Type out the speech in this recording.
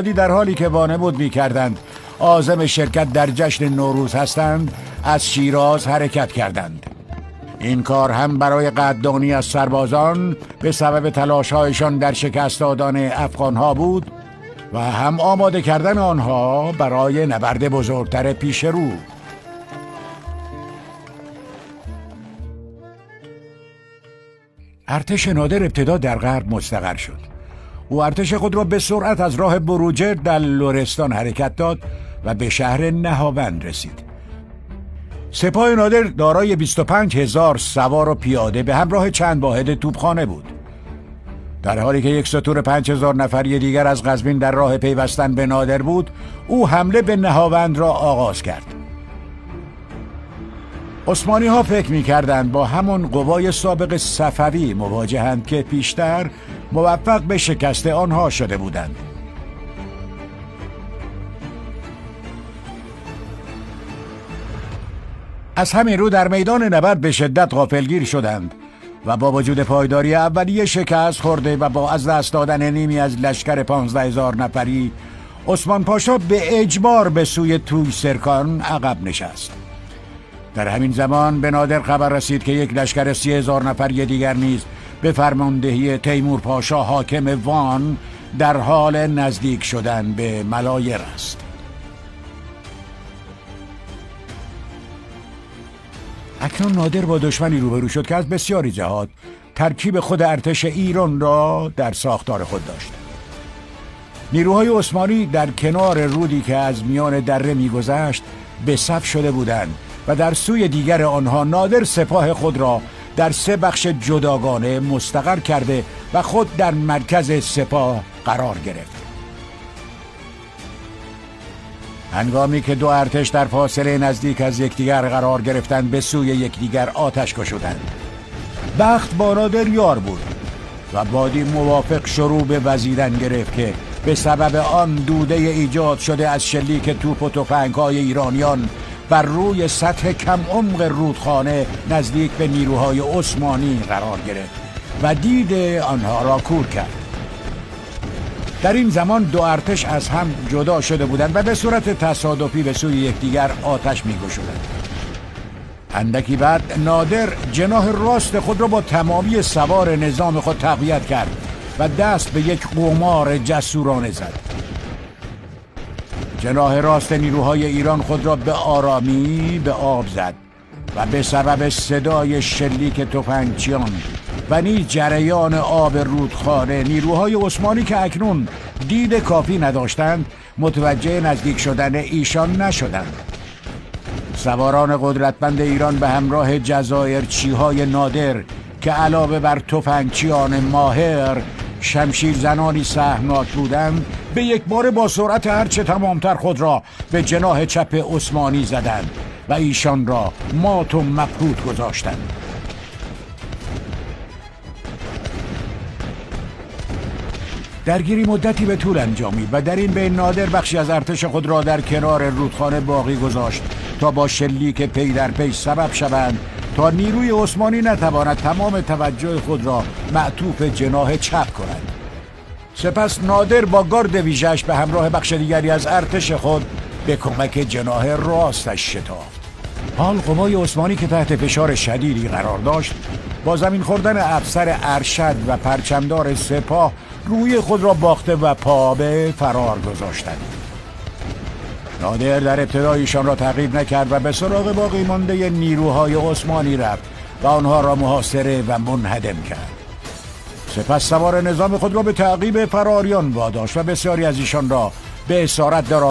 در حالی که وانمود می‌کردند عازم شرکت در جشن نوروز هستند از شیراز حرکت کردند. این کار هم برای قدردانی از سربازان به سبب تلاش‌هایشان در شکست دادن افغان‌ها بود و هم آماده کردن آنها برای نبرد بزرگتر پیش رو. ارتش نادر ابتدا در غرب مستقر شد. او ارتش خود را به سرعت از راه بروجرد در لرستان حرکت داد و به شهر نهاوند رسید. سپاه نادر دارای 25,000 سوار و پیاده به همراه چند واحد توپخانه بود. در حالی که یک ستور 5,000 نفری دیگر از قزوین در راه پیوستن به نادر بود، او حمله به نهاوند را آغاز کرد. عثمانی ها فکر می کردند با همون قوای سابق صفوی مواجهند که پیشتر موفق به شکست آنها شده بودند. از همین رو در میدان نبرد به شدت غافلگیر شدند و با وجود پایداری اولیه شکست خورده و با از دست دادن نیمی از لشکر 15,000 نفری، عثمان پاشا به اجبار به سوی توی سرکان عقب نشست. در همین زمان به نادر خبر رسید که یک لشکر 30,000 نفری دیگر نیز به فرماندهی تیمور پاشا حاکم وان در حال نزدیک شدن به ملایر است. اکنون نادر با دشمنی روبرو شد که از بسیاری جهات ترکیب خود ارتش ایران را در ساختار خود داشت. نیروهای عثمانی در کنار رودی که از میان دره می‌گذشت به صف شده بودند و در سوی دیگر آنها نادر سپاه خود را در 3 بخش جداگانه مستقر کرده و خود در مرکز سپاه قرار گرفت. هنگامی که دو ارتش در فاصله نزدیک از یکدیگر قرار گرفتند به سوی یکدیگر آتش گشودند. بخت با نادر یار بود و بادی موافق شروع به وزیدن گرفت که به سبب آن دوده ایجاد شده از شلیک توپ و تفنگ‌های ایرانیان بر روی سطح کم عمق رودخانه نزدیک به نیروهای عثمانی قرار گرفت و دید آنها را کور کرد. در این زمان دو ارتش از هم جدا شده بودند و به صورت تصادفی به سوی یکدیگر آتش می‌گشودند. اندکی بعد نادر جناح راست خود را با تمامی سوار نظام خود تقویت کرد و دست به یک قمار جسورانه زد. جناح راست نیروهای ایران خود را به آرامی به آب زد و به سبب صدای شلیک تفنگچیان و نیز جریان آب رودخانه نیروهای عثمانی که اکنون دید کافی نداشتند متوجه نزدیک شدن ایشان نشدند. سواران قدرتمند ایران به همراه جزایرچیهای نادر که علاوه بر تفنگچیان ماهر شمشیر زنانی سهمناک بودند به یک بار با سرعت هرچه تمامتر خود را به جناح چپ عثمانی زدند و ایشان را مات و مبهوت گذاشتند. درگیری مدتی به طول انجامید و در این بین نادر بخشی از ارتش خود را در کنار رودخانه باقی گذاشت تا با شلیک پی در پی سبب شوند تا نیروی عثمانی نتواند تمام توجه خود را معطوف جناح چپ کند. سپس نادر با گارد ویژه‌اش به همراه بخش دیگری از ارتش خود به کمک جناح راستش شتافت. حال قوای عثمانی که تحت فشار شدیدی قرار داشت با زمین خوردن افسر ارشد و پرچمدار سپاه روی خود را باخته و پا به فرار گذاشتند. نادر در ابتدا ایشان را تعقیب نکرد و به سراغ باقی مانده نیروهای عثمانی رفت و آنها را محاصره و منهدم کرد. سپس سوار نظام خود را به تعقیب فراریان واداشت و بسیاری از ایشان را به اسارت در